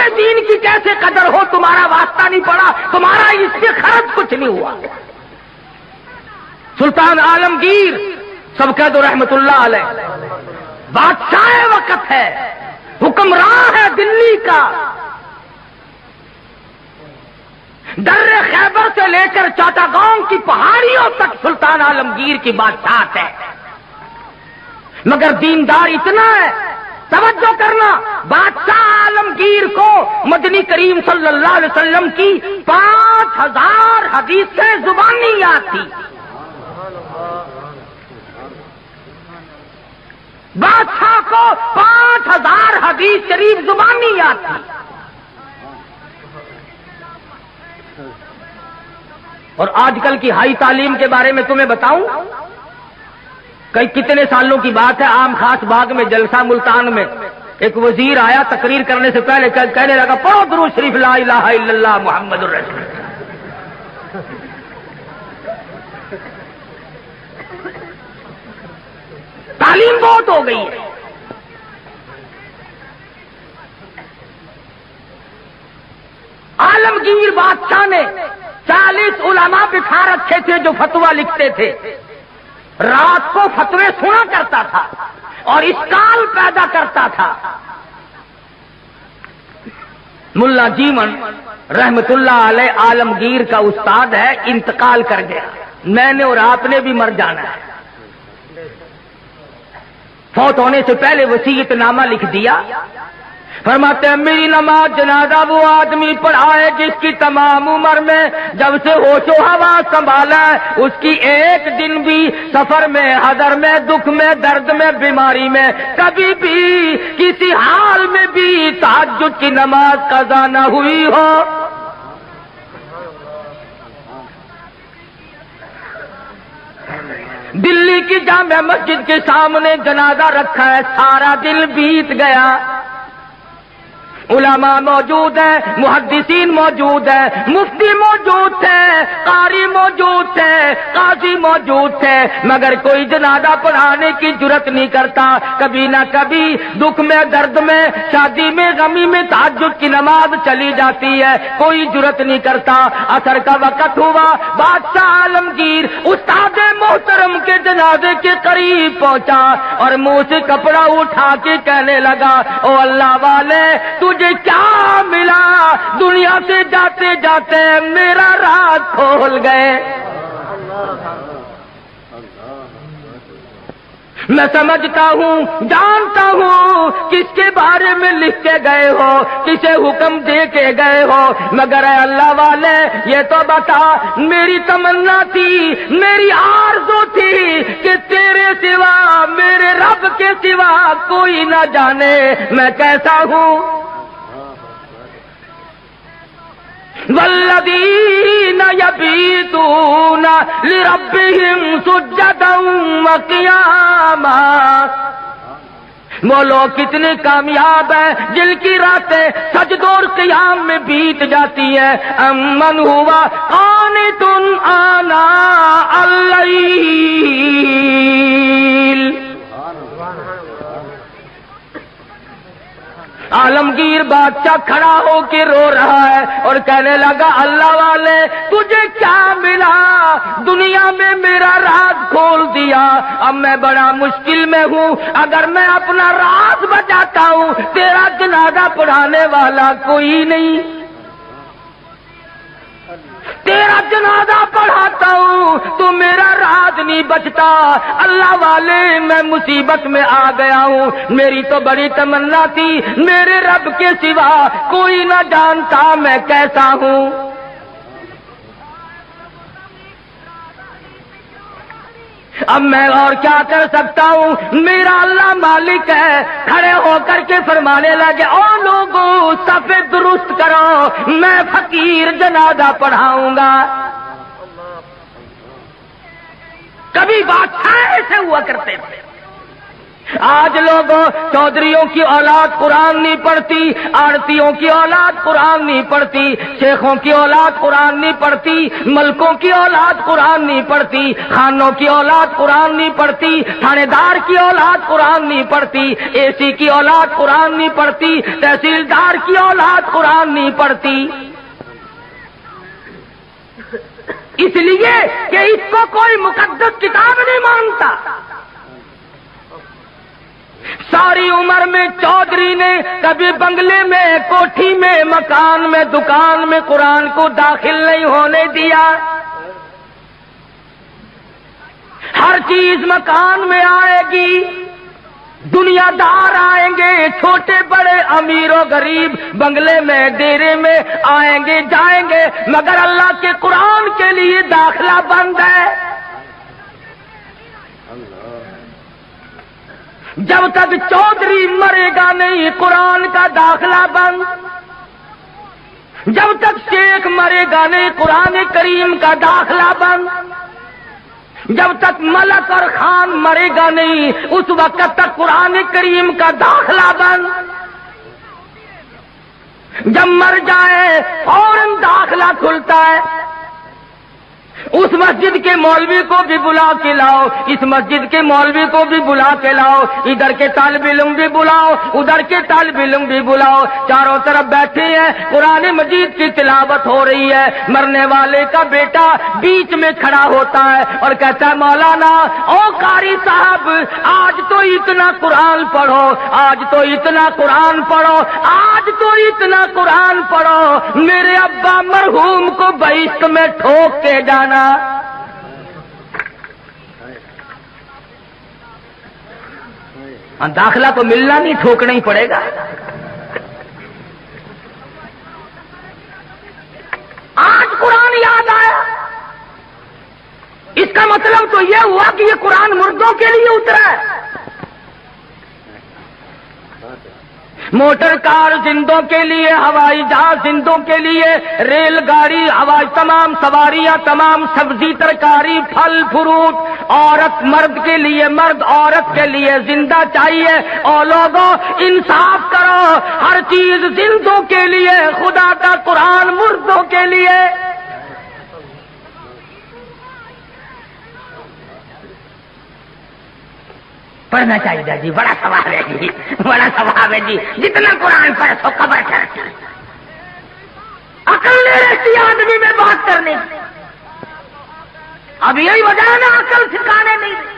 تمہیں دین کی کیسے قدر ہو؟ تمہارا واسطہ نہیں پڑا، تمہارا اس سے خرچ کچھ نہیں ہوا۔ سلطان عالمگیر سب کہہ دو رحمت اللہ علیہ، بادشاہ وقت ہے، حکمراں ہے دلی کا، در خیبر سے لے کر چاٹاگاؤں کی پہاڑیوں تک سلطان عالمگیر کی بادشاہت ہے، مگر دیندار اتنا ہے، توجہ کرنا، بادشاہ عالمگیر کو مدنی کریم صلی اللہ علیہ وسلم کی 5000 حدیثیں زبانی یاد تھی۔ بادشاہ کو 5000 حدیث شریف زبانی یاد تھی، اور آج کل کی ہائی تعلیم کے بارے میں تمہیں بتاؤں، کتنے سالوں کی بات ہے، عام خاص باغ میں جلسہ ملتان میں ایک وزیر آیا، تقریر کرنے سے پہلے کہنے لگا پڑھو درود شریف لا الہ الا اللہ محمد الرسول۔ تعلیم بہت ہو گئی ہے۔ عالمگیر بادشاہ نے 40 علماء بٹھا رکھے تھے جو فتویٰ لکھتے تھے، رات کو فتوے سنا کرتا تھا اور اشکال پیدا کرتا تھا۔ ملا جیون رحمت اللہ علیہ عالمگیر کا استاد ہے، انتقال کر گیا، میں نے اور آپ نے بھی مر جانا ہے۔ فوت ہونے سے پہلے وصیت نامہ لکھ دیا، فرماتے ہیں میری نماز جنازہ وہ آدمی پڑھائے جس کی تمام عمر میں جب سے ہوش و حواس سنبھالا ہے اس کی ایک دن بھی سفر میں، حضر میں، دکھ میں، درد میں، بیماری میں کبھی بھی کسی حال میں بھی تہجد کی نماز قضا نہ ہوئی ہو۔ دلی کی جامع مسجد کے سامنے جنازہ رکھا ہے، سارا دل بیت گیا، علماء موجود ہیں، محدثین موجود ہیں، مفتی موجود تھے، قاری موجود تھے، قاضی موجود تھے، مگر کوئی جنازہ پڑھانے کی جرت نہیں کرتا۔ کبھی نہ کبھی دکھ میں، درد میں، شادی میں، غمی میں تہجد کی نماز چلی جاتی ہے، کوئی جرت نہیں کرتا۔ عصر کا وقت ہوا، بادشاہ عالمگیر استاد محترم کے جنازے کے قریب پہنچا اور منہ سے کپڑا اٹھا کے کہنے لگا، او اللہ والے تجھے کیا ملا؟ دنیا سے جاتے جاتے میرا راز کھول گئے۔ میں سمجھتا ہوں، جانتا ہوں کس کے بارے میں لکھ کے گئے ہو، کسے حکم دے کے گئے ہو، مگر اے اللہ والے یہ تو بتا، میری تمنا تھی، میری آرزو تھی کہ تیرے سوا، میرے رب کے سوا کوئی نہ جانے میں کیسا ہوں۔ والذین یبیتون لربہم سجدا وقیاما، وہ لوگ کتنے کامیاب ہیں جن کی راتیں سجدوں اور قیام میں بیت جاتی ہیں۔ امن ہوا قانت آناء اللیل۔ عالمگیر بادشاہ کھڑا ہو کے رو رہا ہے اور کہنے لگا، اللہ والے تجھے کیا ملا؟ دنیا میں میرا راز کھول دیا، اب میں بڑا مشکل میں ہوں، اگر میں اپنا راز بچاتا ہوں تیرا جنازہ پڑھانے والا کوئی نہیں، تیرا جنازہ پڑھاتا ہوں تو میرا راز نہیں بچتا۔ اللہ والے میں مصیبت میں آ گیا ہوں، میری تو بڑی تمنا تھی میرے رب کے سوا کوئی نہ جانتا میں کیسا ہوں۔ اب میں اور کیا کر سکتا ہوں، میرا اللہ مالک ہے۔ کھڑے ہو کر کے فرمانے لگے، او لوگوں صف درست کرو، میں فقیر جنازہ پڑھاؤں گا۔ کبھی بادشاہ ایسے ہوا کرتے تھے، آج لوگوں چودھریوں کی اولاد قرآن نہیں پڑھتی، آڑتیوں کی اولاد قرآن نہیں پڑھتی، شیخوں کی اولاد قرآن نہیں پڑھتی، ملکوں کی اولاد قرآن نہیں پڑھتی، خانوں کی اولاد قرآن نہیں پڑھتی، تھانے دار کی اولاد قرآن نہیں پڑھتی، اے سی کی اولاد قرآن نہیں پڑھتی، تحصیلدار کی اولاد قرآن نہیں پڑھتی، اس لیے کہ اس کو کوئی مقدس کتاب نہیں مانتا۔ ساری عمر میں چودھری نے کبھی بنگلے میں، کوٹھی میں، مکان میں، دکان میں قرآن کو داخل نہیں ہونے دیا۔ ہر چیز مکان میں آئے گی، دنیا دار آئیں گے، چھوٹے بڑے، امیر و غریب، بنگلے میں، ڈیرے میں آئیں گے جائیں گے، مگر اللہ کے قرآن کے لیے داخلہ بند ہے۔ جب تک چودھری مرے گا نہیں قرآن کا داخلہ بند، جب تک شیخ مرے گا نہیں قرآن کریم کا داخلہ بند، جب تک ملک اور خان مرے گا نہیں اس وقت تک قرآن کریم کا داخلہ بند۔ جب مر جائے فوراً داخلہ کھلتا ہے۔ اس مسجد کے مولوی کو بھی بلا کے لاؤ، اس مسجد کے مولوی کو بھی بلا کے لاؤ، ادھر کے طالب علم بھی بلاؤ، ادھر کے طالب علم بھی بلاؤ، چاروں طرف بیٹھے ہیں، قرآن مجید کی تلاوت ہو رہی ہے۔ مرنے والے کا بیٹا بیچ میں کھڑا ہوتا ہے اور کہتا ہے مولانا او قاری صاحب آج تو اتنا قرآن پڑھو، آج تو اتنا قرآن پڑھو، آج تو اتنا قرآن پڑھو، میرے ابا مرحوم کو بہشت میں ٹھوک کے جانا۔ داخلہ تو ملنا نہیں، ٹھوکنا ہی پڑے گا۔ آج قرآن یاد آیا، اس کا مطلب تو یہ ہوا کہ یہ قرآن مردوں کے لیے اترا ہے۔ موٹر کار زندوں کے لیے، ہوائی جہاز زندوں کے لیے، ریل گاڑی، ہوائی تمام سواریاں، تمام سبزی ترکاری، پھل فروٹ، عورت مرد کے لیے، مرد عورت کے لیے زندہ چاہیے۔ اور لوگوں انصاف کرو، ہر چیز زندوں کے لیے، خدا کا قرآن مردوں کے لیے۔ پڑھنا چاہیے جی، بڑا ثواب ہے جی، بڑا ثواب ہے جی، جتنا قرآن پڑھ سو قبر چڑھتا۔ عقل نہیں رہتی آدمی میں بات کرنے کی، اب یہی وجہ ہے نا عقل ٹھکانے نہیں۔